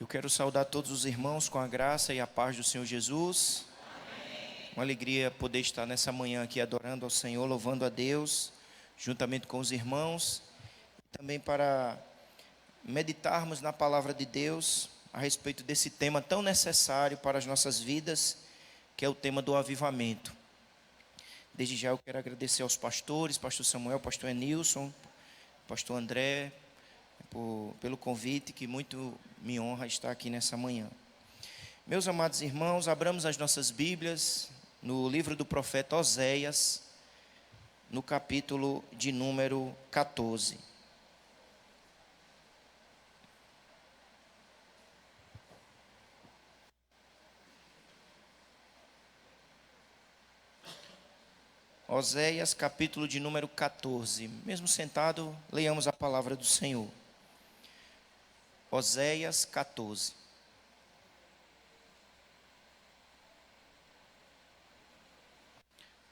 Eu quero saudar todos os irmãos com a graça e a paz do Senhor Jesus. Uma alegria poder estar nessa manhã aqui adorando ao Senhor, louvando a Deus, juntamente com os irmãos. E também para meditarmos na palavra de Deus a respeito desse tema tão necessário para as nossas vidas, que é o tema do avivamento. Desde já eu quero agradecer aos pastores, pastor Samuel, pastor Enilson, pastor André, pelo convite, que muito me honra estar aqui nessa manhã. Meus amados irmãos, abramos as nossas Bíblias no livro do profeta Oséias, no capítulo de número 14. Oséias, capítulo de número 14. Mesmo sentado, leiamos a palavra do Senhor. Oséias 14.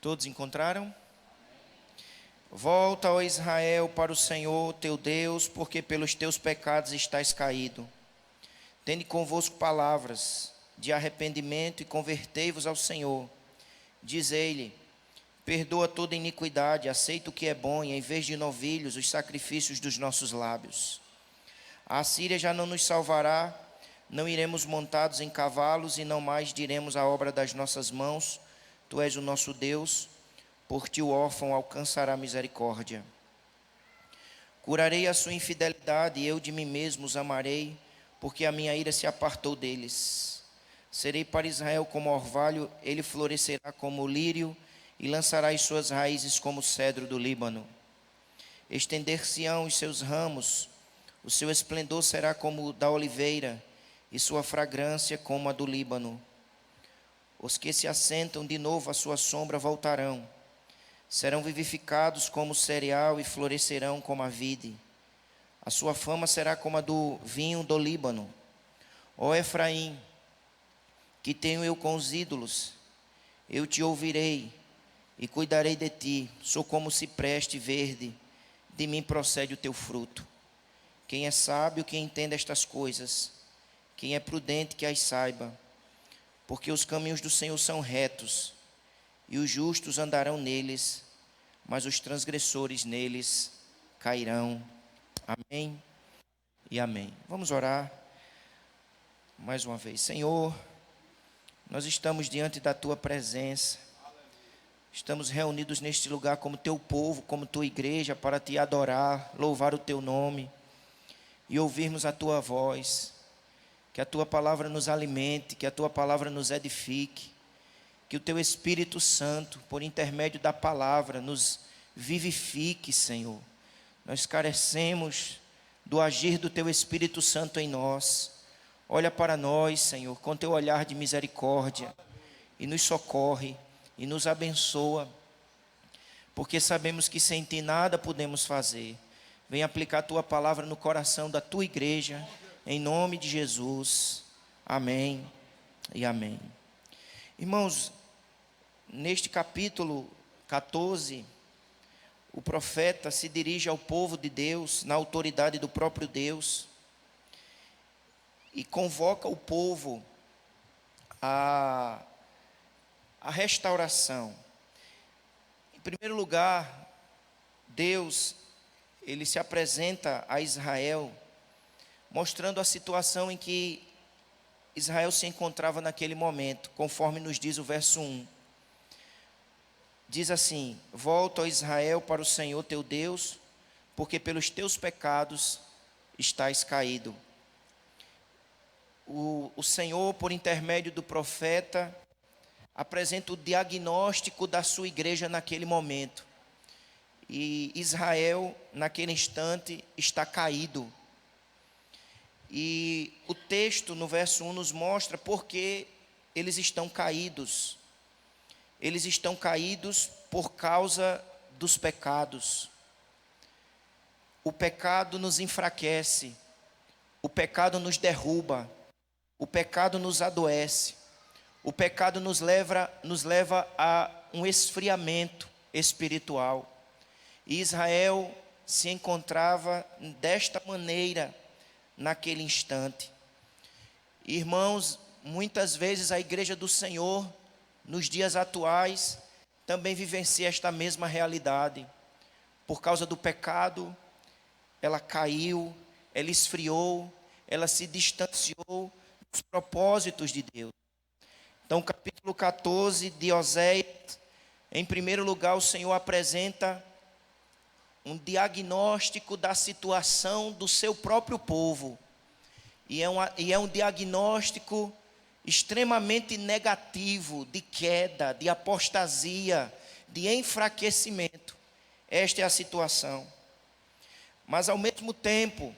Todos encontraram? Volta, ó Israel, para o Senhor teu Deus, porque pelos teus pecados estás caído. Tende convosco palavras de arrependimento e convertei-vos ao Senhor. Diz-lhe: perdoa toda iniquidade, aceita o que é bom, e em vez de novilhos, os sacrifícios dos nossos lábios. A Assíria já não nos salvará, não iremos montados em cavalos, e não mais diremos a obra das nossas mãos: tu és o nosso Deus, por ti o órfão alcançará misericórdia. Curarei a sua infidelidade, e eu de mim mesmo os amarei, porque a minha ira se apartou deles. Serei para Israel como orvalho, ele florescerá como o lírio, e lançará as suas raízes como o cedro do Líbano. Estender-se-ão os seus ramos, o seu esplendor será como o da oliveira, e sua fragrância como a do Líbano. Os que se assentam de novo à sua sombra voltarão, serão vivificados como o cereal e florescerão como a vide. A sua fama será como a do vinho do Líbano. Ó Efraim, que tenho eu com os ídolos, eu te ouvirei e cuidarei de ti. Sou como o cipreste verde, de mim procede o teu fruto. Quem é sábio, que entenda estas coisas, quem é prudente, que as saiba. Porque os caminhos do Senhor são retos, e os justos andarão neles, mas os transgressores neles cairão. Amém e amém. Vamos orar mais uma vez. Senhor, nós estamos diante da tua presença, estamos reunidos neste lugar como teu povo, como tua igreja, para te adorar, louvar o teu nome e ouvirmos a tua voz. Que a tua palavra nos alimente, que a tua palavra nos edifique, que o teu Espírito Santo, por intermédio da palavra, nos vivifique, Senhor. Nós carecemos do agir do teu Espírito Santo em nós. Olha para nós, Senhor, com teu olhar de misericórdia, e nos socorre e nos abençoa, porque sabemos que sem ti nada podemos fazer. Vem aplicar a tua palavra no coração da tua igreja, em nome de Jesus. Amém e amém. Irmãos, neste capítulo 14, o profeta se dirige ao povo de Deus, na autoridade do próprio Deus, e convoca o povo à restauração. Em primeiro lugar, Deus, ele se apresenta a Israel, mostrando a situação em que Israel se encontrava naquele momento, conforme nos diz o verso 1. Diz assim: volta, ó Israel, para o Senhor teu Deus, porque pelos teus pecados estás caído. O Senhor, por intermédio do profeta, apresenta o diagnóstico da sua igreja naquele momento. E Israel, naquele instante, está caído. E o texto no verso 1 nos mostra por que eles estão caídos. Eles estão caídos por causa dos pecados. O pecado nos enfraquece, o pecado nos derruba, o pecado nos adoece, o pecado nos leva a um esfriamento espiritual. E Israel se encontrava desta maneira naquele instante. Irmãos, muitas vezes a igreja do Senhor, nos dias atuais, também vivencia esta mesma realidade. Por causa do pecado, ela caiu, ela esfriou, ela se distanciou dos propósitos de Deus. Então, capítulo 14 de Oséias, em primeiro lugar, o Senhor apresenta um diagnóstico da situação do seu próprio povo. E é um diagnóstico extremamente negativo, de queda, de apostasia, de enfraquecimento. Esta é a situação. Mas ao mesmo tempo,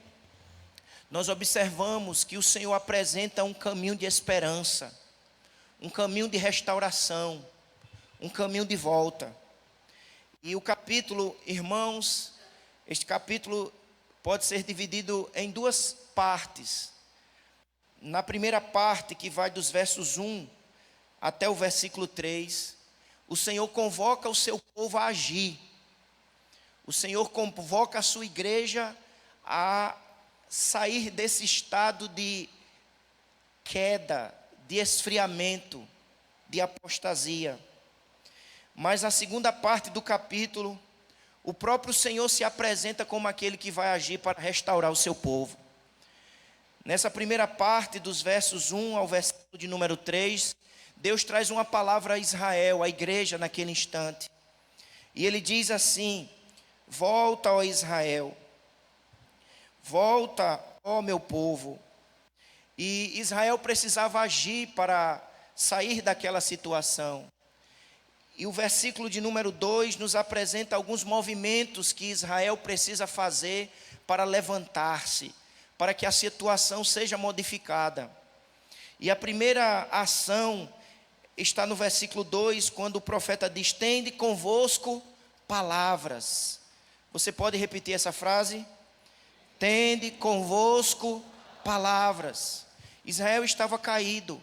nós observamos que o Senhor apresenta um caminho de esperança, um caminho de restauração, um caminho de volta. E o capítulo, irmãos, este capítulo pode ser dividido em duas partes. Na primeira parte, que vai dos versos 1 até o versículo 3, o Senhor convoca o seu povo a agir. O Senhor convoca a sua igreja a sair desse estado de queda, de esfriamento, de apostasia. Mas na segunda parte do capítulo, o próprio Senhor se apresenta como aquele que vai agir para restaurar o seu povo. Nessa primeira parte, dos versos 1 ao versículo de número 3, Deus traz uma palavra a Israel, a igreja naquele instante. E ele diz assim: volta, ó Israel, volta, ó meu povo. E Israel precisava agir para sair daquela situação. E o versículo de número 2 nos apresenta alguns movimentos que Israel precisa fazer para levantar-se, para que a situação seja modificada. E a primeira ação está no versículo 2, quando o profeta diz: tende convosco palavras. Você pode repetir essa frase? Tende convosco palavras. Israel estava caído,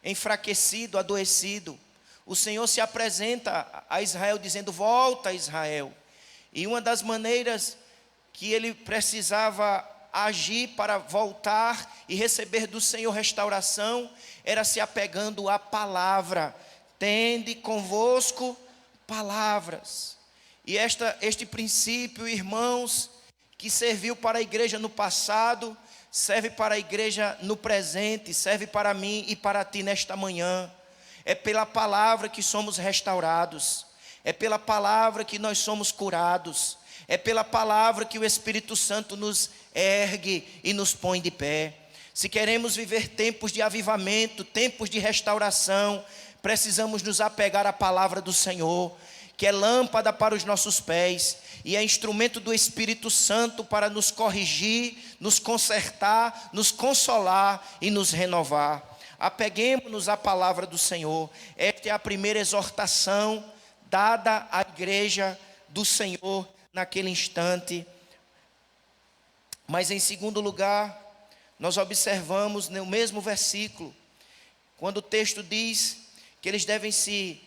enfraquecido, adoecido. O Senhor se apresenta a Israel dizendo: volta, Israel. E uma das maneiras que ele precisava agir para voltar e receber do Senhor restauração era se apegando à palavra. Tende convosco palavras. E este princípio, irmãos, que serviu para a igreja no passado, serve para a igreja no presente, serve para mim e para ti nesta manhã. É pela palavra que somos restaurados, é pela palavra que nós somos curados, é pela palavra que o Espírito Santo nos ergue e nos põe de pé. Se queremos viver tempos de avivamento, tempos de restauração, precisamos nos apegar à palavra do Senhor, que é lâmpada para os nossos pés e é instrumento do Espírito Santo para nos corrigir, nos consertar, nos consolar e nos renovar. Apeguemos-nos à palavra do Senhor. Esta é a primeira exortação dada à igreja do Senhor naquele instante. Mas em segundo lugar, nós observamos no mesmo versículo, quando o texto diz que eles devem se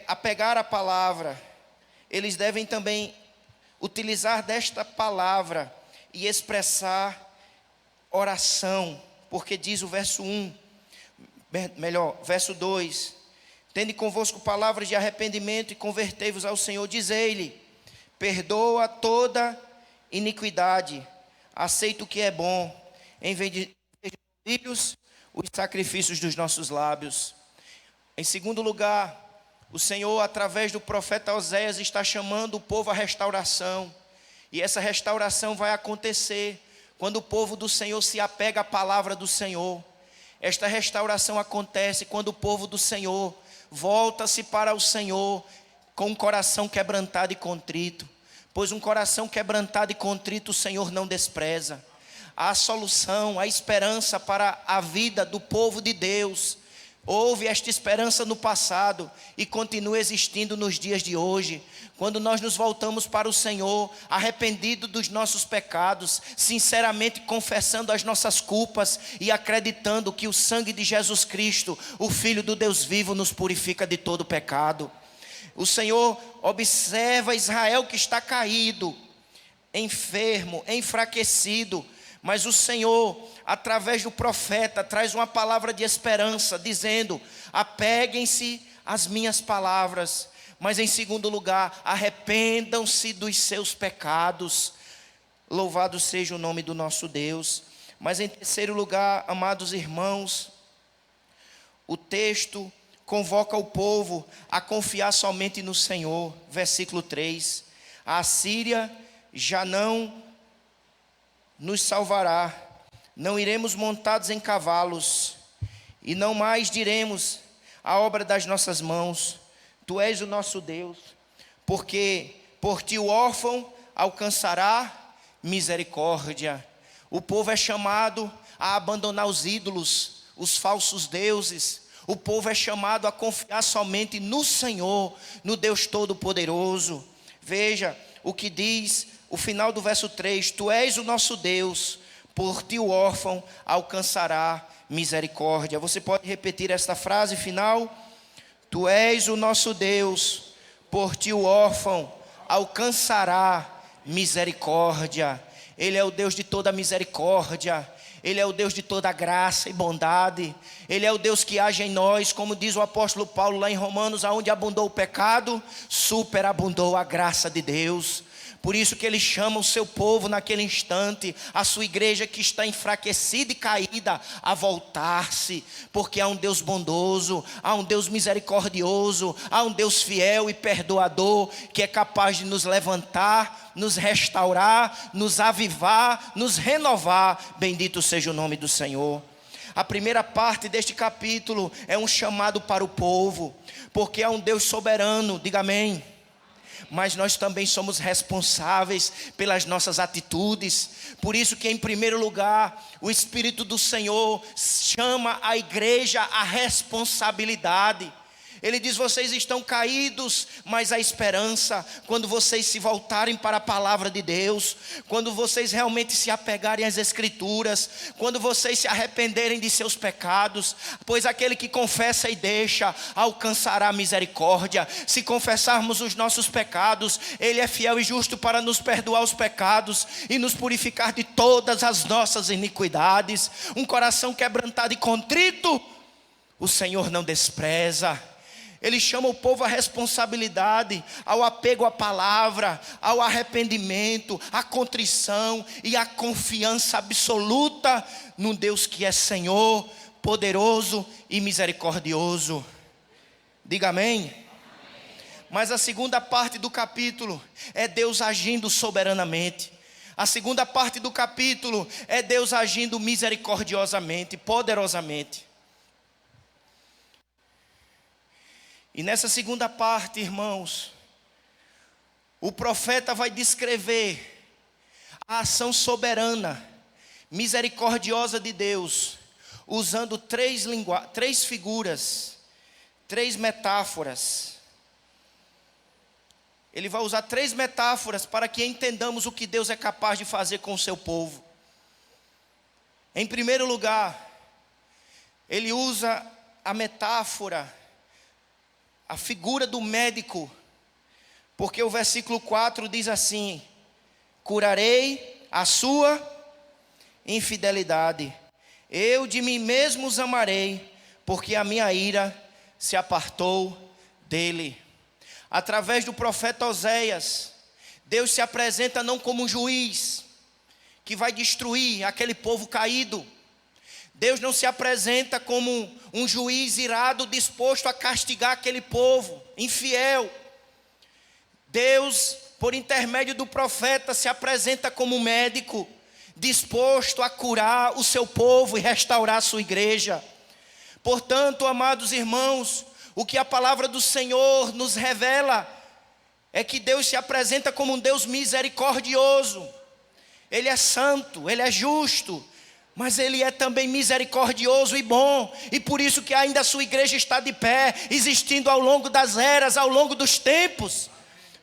apegar à palavra, eles devem também utilizar desta palavra e expressar oração, porque diz o verso 2: tende convosco palavras de arrependimento e convertei-vos ao Senhor, dizei-lhe: perdoa toda iniquidade, aceita o que é bom, em vez de filhos, os sacrifícios dos nossos lábios. Em segundo lugar, o Senhor, através do profeta Oséias, está chamando o povo à restauração. E essa restauração vai acontecer quando o povo do Senhor se apega à palavra do Senhor. Esta restauração acontece quando o povo do Senhor volta-se para o Senhor com um coração quebrantado e contrito. Pois um coração quebrantado e contrito o Senhor não despreza. Há solução, há esperança para a vida do povo de Deus. Houve esta esperança no passado e continua existindo nos dias de hoje. Quando nós nos voltamos para o Senhor, arrependidos dos nossos pecados, sinceramente confessando as nossas culpas e acreditando que o sangue de Jesus Cristo, o Filho do Deus vivo, nos purifica de todo pecado. O Senhor observa Israel que está caído, enfermo, enfraquecido, Mas o Senhor, através do profeta, traz uma palavra de esperança, dizendo: apeguem-se às minhas palavras. Mas em segundo lugar, arrependam-se dos seus pecados. Louvado seja o nome do nosso Deus. Mas em terceiro lugar, amados irmãos, o texto convoca o povo a confiar somente no Senhor. Versículo 3: a Assíria já não nos salvará, não iremos montados em cavalos, e não mais diremos: a obra das nossas mãos, tu és o nosso Deus, porque por ti o órfão alcançará misericórdia. O povo é chamado a abandonar os ídolos, os falsos deuses. O povo é chamado a confiar somente no Senhor, no Deus Todo-Poderoso. Veja o que diz o final do verso 3: tu és o nosso Deus, por ti o órfão alcançará misericórdia. Você pode repetir esta frase final? Tu és o nosso Deus, por ti o órfão alcançará misericórdia. Ele é o Deus de toda misericórdia. Ele é o Deus de toda graça e bondade. Ele é o Deus que age em nós, como diz o apóstolo Paulo lá em Romanos: aonde abundou o pecado, superabundou a graça de Deus. Por isso que ele chama o seu povo naquele instante, a sua igreja que está enfraquecida e caída, a voltar-se, porque há um Deus bondoso, há um Deus misericordioso, há um Deus fiel e perdoador, que é capaz de nos levantar, nos restaurar, nos avivar, nos renovar. Bendito seja o nome do Senhor. A primeira parte deste capítulo é um chamado para o povo, porque há um Deus soberano, diga amém. Mas nós também somos responsáveis pelas nossas atitudes. Por isso que em primeiro lugar, o Espírito do Senhor chama a igreja à responsabilidade. Ele diz: vocês estão caídos, mas há esperança. Quando vocês se voltarem para a palavra de Deus, quando vocês realmente se apegarem às Escrituras, quando vocês se arrependerem de seus pecados, pois aquele que confessa e deixa alcançará misericórdia. Se confessarmos os nossos pecados, Ele é fiel e justo para nos perdoar os pecados e nos purificar de todas as nossas iniquidades. Um coração quebrantado e contrito, o Senhor não despreza. Ele chama o povo à responsabilidade, ao apego à palavra, ao arrependimento, à contrição e à confiança absoluta no Deus que é Senhor, poderoso e misericordioso. Diga amém. Mas a segunda parte do capítulo é Deus agindo soberanamente. A segunda parte do capítulo é Deus agindo misericordiosamente, poderosamente. E nessa segunda parte, irmãos, o profeta vai descrever a ação soberana, misericordiosa de Deus, usando três figuras, três metáforas. Ele vai usar três metáforas para que entendamos o que Deus é capaz de fazer com o seu povo. Em primeiro lugar, ele usa a metáfora, a figura do médico, porque o versículo 4 diz assim: curarei a sua infidelidade, eu de mim mesmo os amarei, porque a minha ira se apartou dele. Através do profeta Oséias, Deus se apresenta não como um juiz que vai destruir aquele povo caído. Deus não se apresenta como um juiz irado disposto a castigar aquele povo infiel. Deus, por intermédio do profeta, se apresenta como um médico disposto a curar o seu povo e restaurar a sua igreja. Portanto, amados irmãos, o que a palavra do Senhor nos revela é que Deus se apresenta como um Deus misericordioso. Ele é santo, Ele é justo, mas Ele é também misericordioso e bom, e por isso que ainda a sua igreja está de pé, existindo ao longo das eras, ao longo dos tempos,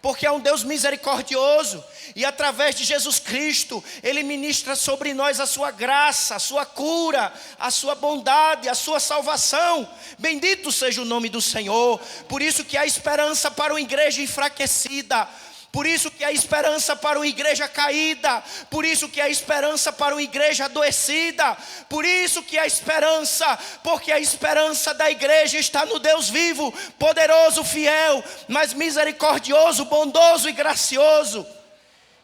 porque é um Deus misericordioso, e através de Jesus Cristo, Ele ministra sobre nós a sua graça, a sua cura, a sua bondade, a sua salvação. Bendito seja o nome do Senhor. Por isso que há esperança para uma igreja enfraquecida, Por isso que há esperança para uma igreja caída. Por isso que há esperança para uma igreja adoecida. Por isso que há esperança, porque a esperança da igreja está no Deus vivo, poderoso, fiel, mas misericordioso, bondoso e gracioso.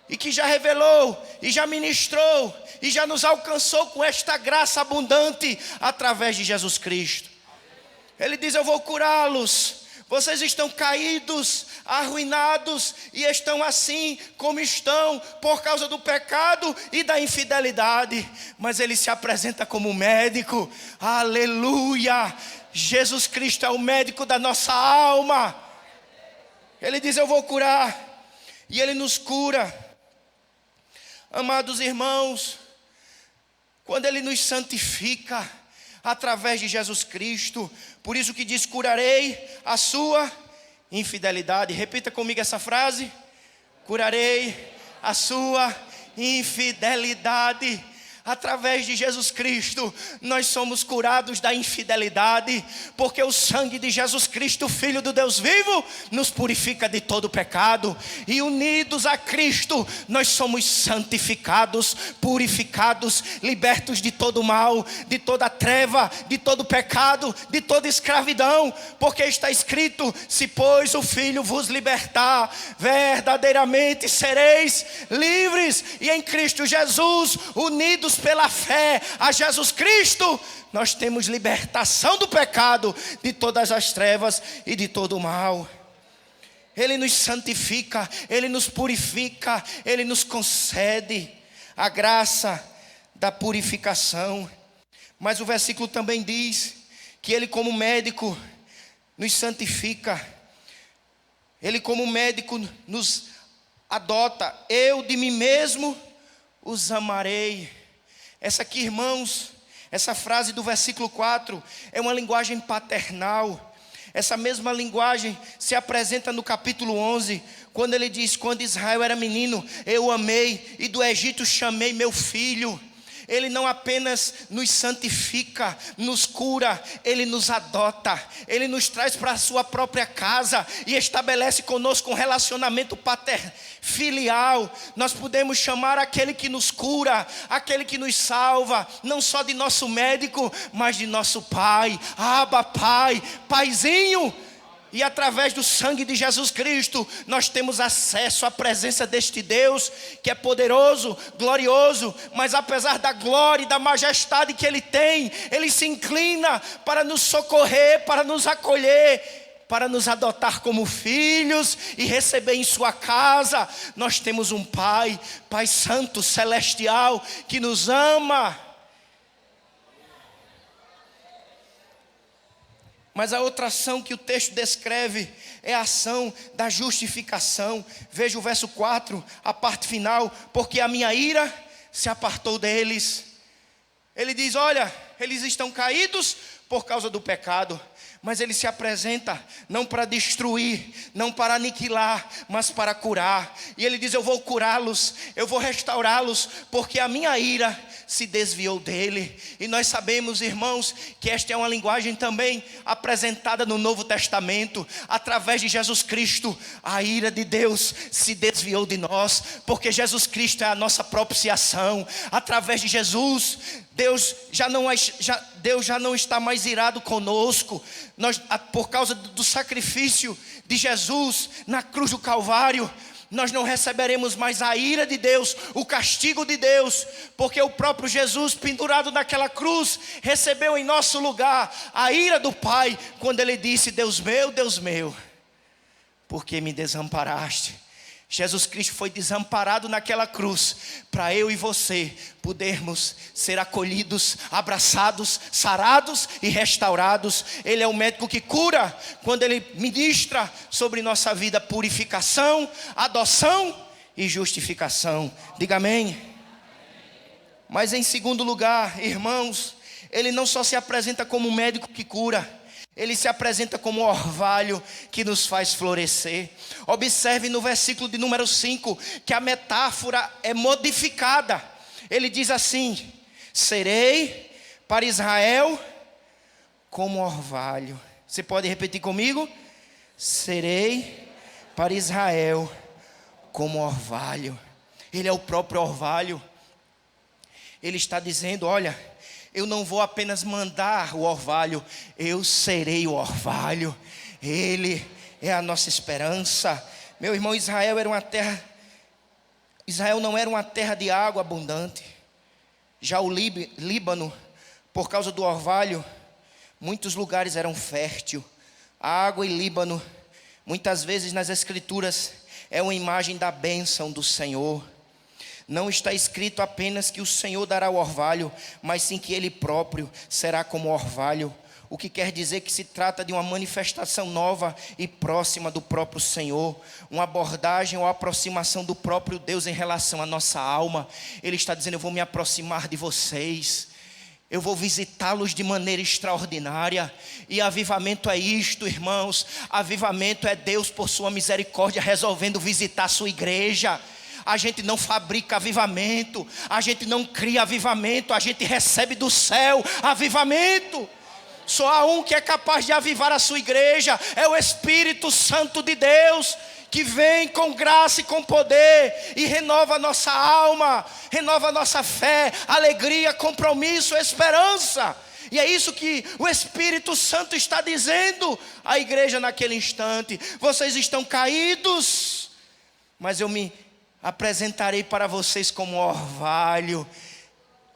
E que já revelou, e já ministrou, e já nos alcançou com esta graça abundante através de Jesus Cristo. Ele diz: eu vou curá-los. Vocês estão caídos, arruinados, e estão assim como estão por causa do pecado e da infidelidade. Mas Ele se apresenta como médico. Aleluia! Jesus Cristo é o médico da nossa alma. Ele diz: eu vou curar. E Ele nos cura. Amados irmãos, quando Ele nos santifica através de Jesus Cristo, por isso que diz: curarei a sua infidelidade. Repita comigo essa frase: curarei a sua infidelidade. Através de Jesus Cristo, nós somos curados da infidelidade, porque o sangue de Jesus Cristo, Filho do Deus vivo, nos purifica de todo pecado. E unidos a Cristo, nós somos santificados, purificados, libertos de todo mal, de toda treva, de todo pecado, de toda escravidão. Porque está escrito: se pois o Filho vos libertar, verdadeiramente sereis livres. E em Cristo Jesus, unidos pela fé a Jesus Cristo, nós temos libertação do pecado, de todas as trevas e de todo o mal. Ele nos santifica, Ele nos purifica, Ele nos concede a graça da purificação. Mas o versículo também diz que Ele, como médico, nos santifica. Ele, como médico, nos adota. Eu de mim mesmo os amarei. Essa aqui, irmãos, essa frase do versículo 4 é uma linguagem paternal. Essa mesma linguagem se apresenta no capítulo 11, quando ele diz: quando Israel era menino, eu o amei, e do Egito chamei meu filho. Ele não apenas nos santifica, nos cura, Ele nos adota. Ele nos traz para a sua própria casa e estabelece conosco um relacionamento filial. Nós podemos chamar aquele que nos cura, aquele que nos salva, não só de nosso médico, mas de nosso Pai. Abba, Pai, Paizinho. E através do sangue de Jesus Cristo, nós temos acesso à presença deste Deus, que é poderoso, glorioso, mas apesar da glória e da majestade que Ele tem, Ele se inclina para nos socorrer, para nos acolher, para nos adotar como filhos e receber em sua casa. Nós temos um Pai, Pai Santo, Celestial, que nos ama. Mas a outra ação que o texto descreve é a ação da justificação. Veja o verso 4, a parte final: porque a minha ira se apartou deles. Ele diz: olha, eles estão caídos por causa do pecado, mas Ele se apresenta não para destruir, não para aniquilar, mas para curar. E Ele diz: eu vou curá-los, eu vou restaurá-los, porque a minha ira se desviou dele. E nós sabemos, irmãos, que esta é uma linguagem também apresentada no Novo Testamento. Através de Jesus Cristo, a ira de Deus se desviou de nós, porque Jesus Cristo é a nossa propiciação. Através de Jesus, Deus já não está mais irado conosco. Por causa do sacrifício de Jesus na cruz do Calvário, nós não receberemos mais a ira de Deus, o castigo de Deus, porque o próprio Jesus, pendurado naquela cruz, recebeu em nosso lugar a ira do Pai, quando Ele disse: Deus meu, por que me desamparaste? Jesus Cristo foi desamparado naquela cruz, para eu e você podermos ser acolhidos, abraçados, sarados e restaurados. Ele é o médico que cura, quando Ele ministra sobre nossa vida purificação, adoção e justificação. Diga amém. Mas em segundo lugar, irmãos, Ele não só se apresenta como um médico que cura, Ele se apresenta como um orvalho que nos faz florescer. Observe no versículo de número 5, que a metáfora é modificada. Ele diz assim: serei para Israel como orvalho. Você pode repetir comigo? Serei para Israel como orvalho. Ele é o próprio orvalho. Ele está dizendo: olha, eu não vou apenas mandar o orvalho, eu serei o orvalho. Ele é a nossa esperança. Meu irmão, Israel não era uma terra de água abundante. Já o Líbano, por causa do orvalho, muitos lugares eram férteis. A água e Líbano, muitas vezes nas escrituras, é uma imagem da bênção do Senhor. Não está escrito apenas que o Senhor dará o orvalho, mas sim que Ele próprio será como orvalho. O que quer dizer que se trata de uma manifestação nova e próxima do próprio Senhor. Uma abordagem ou aproximação do próprio Deus em relação à nossa alma. Ele está dizendo: eu vou me aproximar de vocês. Eu vou visitá-los de maneira extraordinária. E avivamento é isto, irmãos. Avivamento é Deus, por sua misericórdia, resolvendo visitar a sua igreja. A gente não fabrica avivamento. A gente não cria avivamento. A gente recebe do céu avivamento. Só há um que é capaz de avivar a sua igreja. É o Espírito Santo de Deus, que vem com graça e com poder e renova a nossa alma, renova a nossa fé, alegria, compromisso, esperança. E é isso que o Espírito Santo está dizendo à igreja naquele instante: vocês estão caídos, mas eu me apresentarei para vocês como orvalho.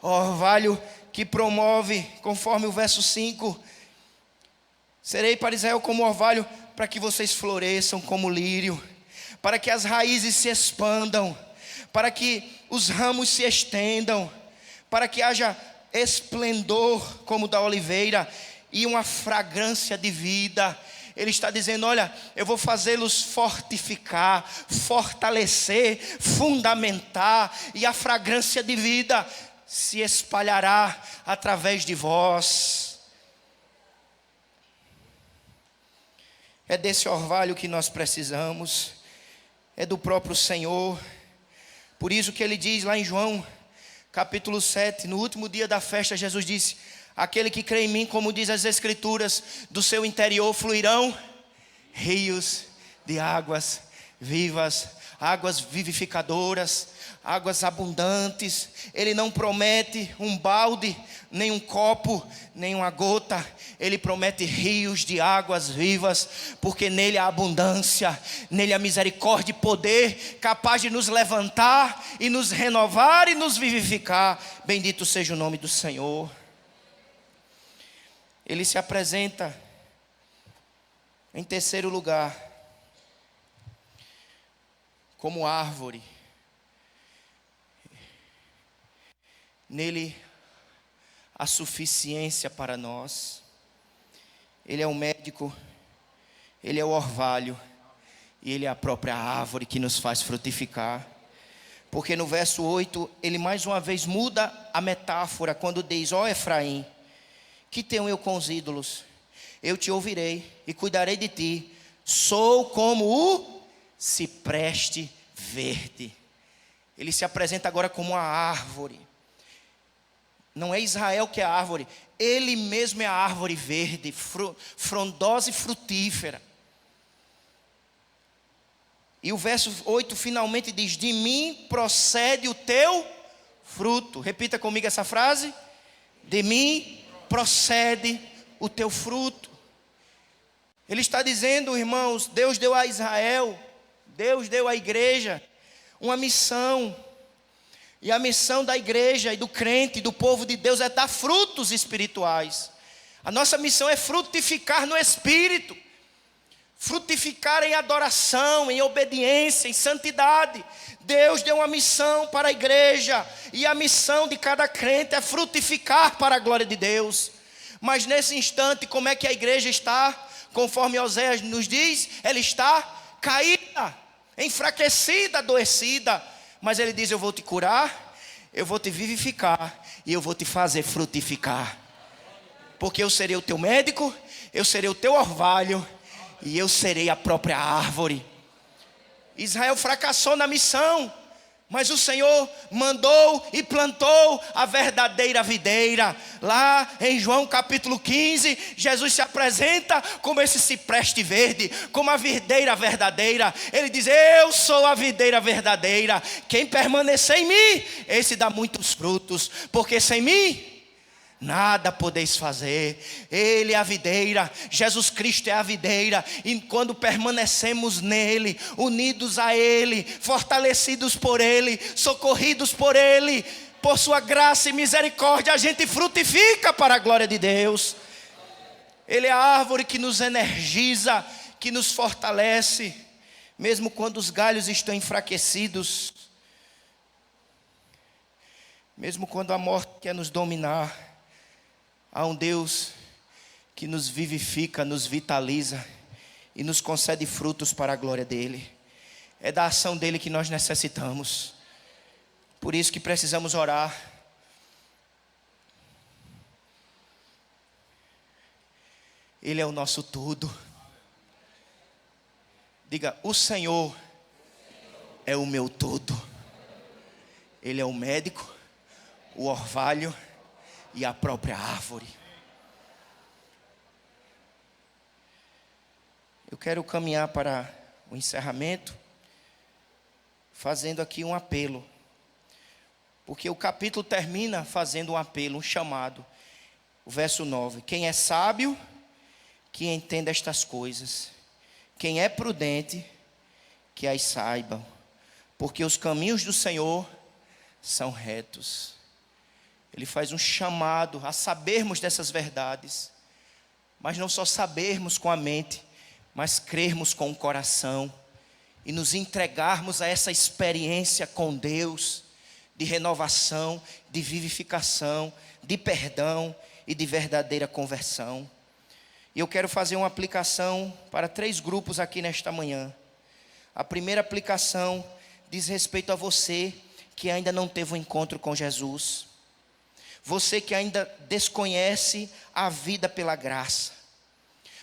Orvalho que promove, conforme o verso 5: serei para Israel como orvalho, para que vocês floresçam como lírio, para que as raízes se expandam, para que os ramos se estendam, para que haja esplendor como da oliveira e uma fragrância de vida. Ele está dizendo: olha, eu vou fazê-los fortificar, fortalecer, fundamentar, e a fragrância de vida se espalhará através de vós. É desse orvalho que nós precisamos, é do próprio Senhor. Por isso que ele diz lá em João, capítulo 7, no último dia da festa, Jesus disse: aquele que crê em mim, como diz as Escrituras, do seu interior fluirão rios de águas vivas, águas vivificadoras, águas abundantes. Ele não promete um balde, nem um copo, nem uma gota. Ele promete rios de águas vivas, porque nele há abundância, nele há misericórdia e poder, capaz de nos levantar e nos renovar e nos vivificar. Bendito seja o nome do Senhor. Ele se apresenta em terceiro lugar como árvore. Nele há suficiência para nós. Ele é o médico, ele é o orvalho, e ele é a própria árvore que nos faz frutificar. Porque no verso 8, ele mais uma vez muda a metáfora quando diz: ó Efraim, que tenho eu com os ídolos? Eu te ouvirei e cuidarei de ti. Sou como o cipreste verde. Ele se apresenta agora como uma árvore. Não é Israel que é a árvore, ele mesmo é a árvore verde, frondosa e frutífera. E o verso 8 finalmente diz: de mim procede o teu fruto. Repita comigo essa frase: de mim procede o teu fruto. Ele está dizendo, irmãos, Deus deu a Israel, Deus deu à igreja uma missão. E a missão da igreja e do crente, do povo de Deus, é dar frutos espirituais. A nossa missão é frutificar no Espírito, frutificar em adoração, em obediência, em santidade. Deus deu uma missão para a igreja, e a missão de cada crente é frutificar para a glória de Deus. Mas nesse instante, como é que a igreja está? Conforme Oséias nos diz, ela está caída, enfraquecida, adoecida. Mas ele diz: eu vou te curar, eu vou te vivificar e eu vou te fazer frutificar. Porque eu serei o teu médico, eu serei o teu orvalho e eu serei a própria árvore. Israel fracassou na missão, Mas o Senhor mandou e plantou a verdadeira videira. Lá em João capítulo 15, Jesus se apresenta como esse cipreste verde, como a videira verdadeira. Ele diz: eu sou a videira verdadeira. Quem permanecer em mim, esse dá muitos frutos, porque sem mim nada podeis fazer. Ele é a videira, Jesus Cristo é a videira. E quando permanecemos nele, unidos a ele, fortalecidos por ele, socorridos por ele, por sua graça e misericórdia, a gente frutifica para a glória de Deus. Ele é a árvore que nos energiza, que nos fortalece, mesmo quando os galhos estão enfraquecidos, mesmo quando a morte quer nos dominar. Há um Deus que nos vivifica, nos vitaliza e nos concede frutos para a glória dele. É da ação dele que nós necessitamos. Por isso que precisamos orar. Ele é o nosso tudo. Diga: o Senhor é o meu tudo. Ele é o médico, o orvalho e a própria árvore. Eu quero caminhar para o encerramento, fazendo aqui um apelo. Porque o capítulo termina fazendo um apelo, um chamado. O verso 9: quem é sábio, que entenda estas coisas. Quem é prudente, que as saiba. Porque os caminhos do Senhor são retos. Ele faz um chamado a sabermos dessas verdades, mas não só sabermos com a mente, mas crermos com o coração e nos entregarmos a essa experiência com Deus, de renovação, de vivificação, de perdão e de verdadeira conversão. E eu quero fazer uma aplicação para 3 grupos aqui nesta manhã. A primeira aplicação diz respeito a você que ainda não teve um encontro com Jesus. Você que ainda desconhece a vida pela graça.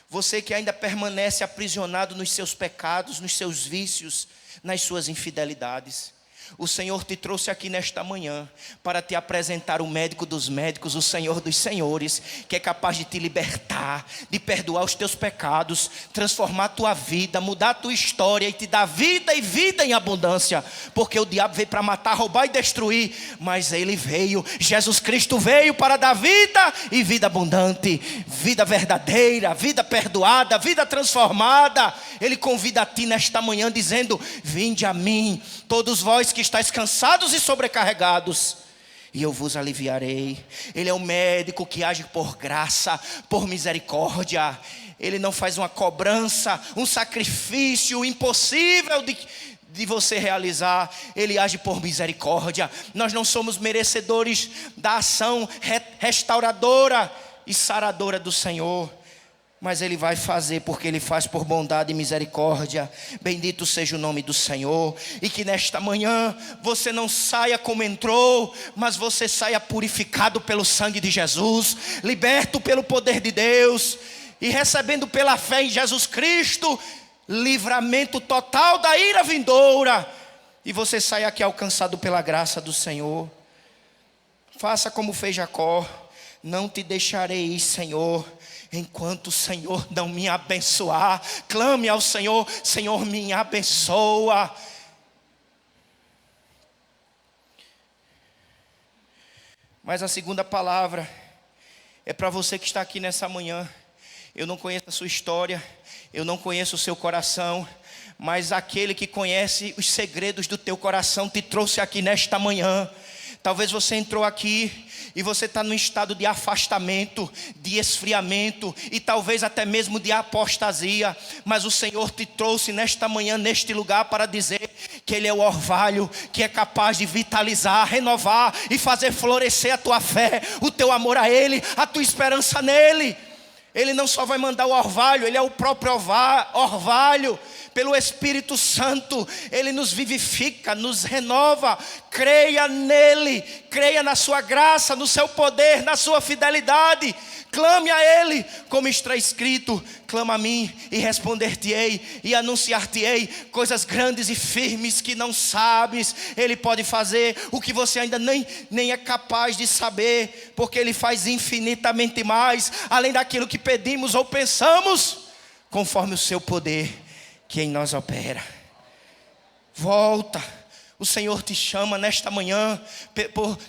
Você que ainda permanece aprisionado nos seus pecados, nos seus vícios, nas suas infidelidades. O Senhor te trouxe aqui nesta manhã para te apresentar o médico dos médicos, o Senhor dos senhores, que é capaz de te libertar, de perdoar os teus pecados, transformar a tua vida, mudar a tua história e te dar vida e vida em abundância. Porque o diabo veio para matar, roubar e destruir, mas ele veio, Jesus Cristo veio para dar vida e vida abundante, vida verdadeira, vida perdoada, vida transformada. Ele convida a ti nesta manhã dizendo: vinde a mim, todos vós que estáis cansados e sobrecarregados, e eu vos aliviarei. Ele é o médico que age por graça, por misericórdia. Ele não faz uma cobrança, um sacrifício impossível de você realizar. Ele age por misericórdia. Nós não somos merecedores da ação restauradora e saradora do Senhor, mas Ele vai fazer, porque Ele faz por bondade e misericórdia. Bendito seja o nome do Senhor. E que nesta manhã você não saia como entrou, mas você saia purificado pelo sangue de Jesus, liberto pelo poder de Deus, e recebendo pela fé em Jesus Cristo livramento total da ira vindoura. E você saia aqui alcançado pela graça do Senhor. Faça como fez Jacó: não te deixarei ir, Senhor, enquanto o Senhor não me abençoar. Clame ao Senhor: Senhor, me abençoa. Mas a segunda palavra é para você que está aqui nessa manhã. Eu não conheço a sua história, eu não conheço o seu coração, mas aquele que conhece os segredos do teu coração te trouxe aqui nesta manhã. Talvez você entrou aqui e você está num estado de afastamento, de esfriamento e talvez até mesmo de apostasia. Mas o Senhor te trouxe nesta manhã, neste lugar, para dizer que Ele é o orvalho que é capaz de vitalizar, renovar e fazer florescer a tua fé, o teu amor a Ele, a tua esperança nele. Ele não só vai mandar o orvalho, Ele é o próprio orvalho. pelo Espírito Santo, Ele nos vivifica, nos renova. Creia nele, creia na sua graça, no seu poder, na sua fidelidade. Clame a Ele, como está escrito: clama a mim e responder-te-ei e anunciar-te-ei coisas grandes e firmes que não sabes. Ele pode fazer o que você ainda nem é capaz de saber, porque Ele faz infinitamente mais, além daquilo que pedimos ou pensamos, conforme o seu poder que em nós opera. Volta. O Senhor te chama nesta manhã,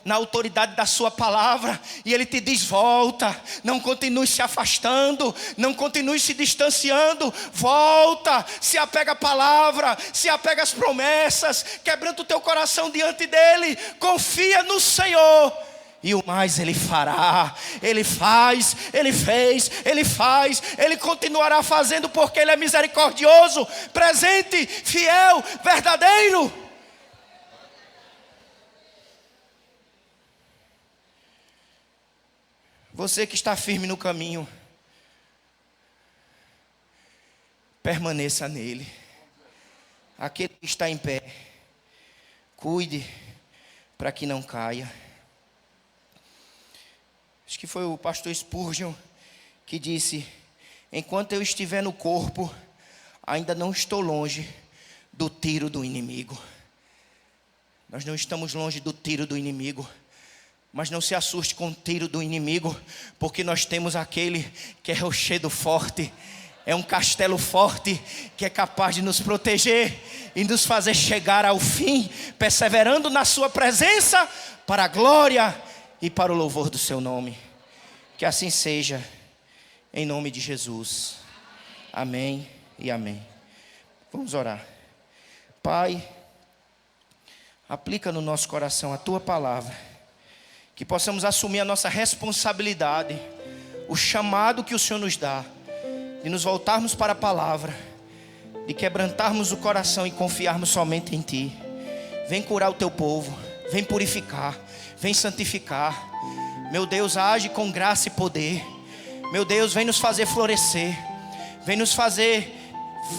na autoridade da sua palavra, e Ele te diz: volta, não continue se afastando, não continue se distanciando, volta, se apega à palavra, se apega às promessas, quebranta o teu coração diante dEle, confia no Senhor, e o mais Ele fará. Ele faz, Ele fez, Ele faz, Ele continuará fazendo, porque Ele é misericordioso, presente, fiel, verdadeiro. Você que está firme no caminho, permaneça nele. Aquele que está em pé, cuide para que não caia. Acho que foi o pastor Spurgeon que disse: enquanto eu estiver no corpo, ainda não estou longe do tiro do inimigo. Nós não estamos longe do tiro do inimigo. Mas não se assuste com o tiro do inimigo, porque nós temos aquele que é rochedo forte, é um castelo forte, que é capaz de nos proteger e nos fazer chegar ao fim, perseverando na sua presença, para a glória e para o louvor do seu nome. Que assim seja, em nome de Jesus. Amém e amém. Vamos orar. Pai, aplica no nosso coração a tua palavra, que possamos assumir a nossa responsabilidade, o chamado que o Senhor nos dá, de nos voltarmos para a palavra, de quebrantarmos o coração e confiarmos somente em Ti. Vem curar o Teu povo, vem purificar, vem santificar. Meu Deus, age com graça e poder. Meu Deus, vem nos fazer florescer, vem nos fazer,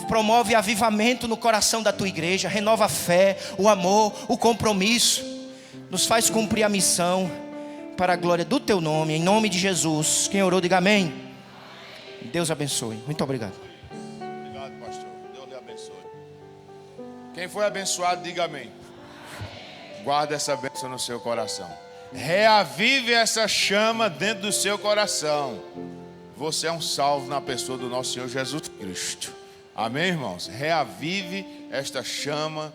promove avivamento no coração da Tua igreja, renova a fé, o amor, o compromisso, nos faz cumprir a missão, para a glória do Teu nome, em nome de Jesus. Quem orou, diga amém. Deus abençoe. Muito obrigado. Obrigado, pastor. Deus lhe abençoe. Quem foi abençoado, diga amém. Guarda essa bênção no seu coração. Reavive essa chama dentro do seu coração. Você é um salvo na pessoa do nosso Senhor Jesus Cristo. Amém, irmãos? Reavive esta chama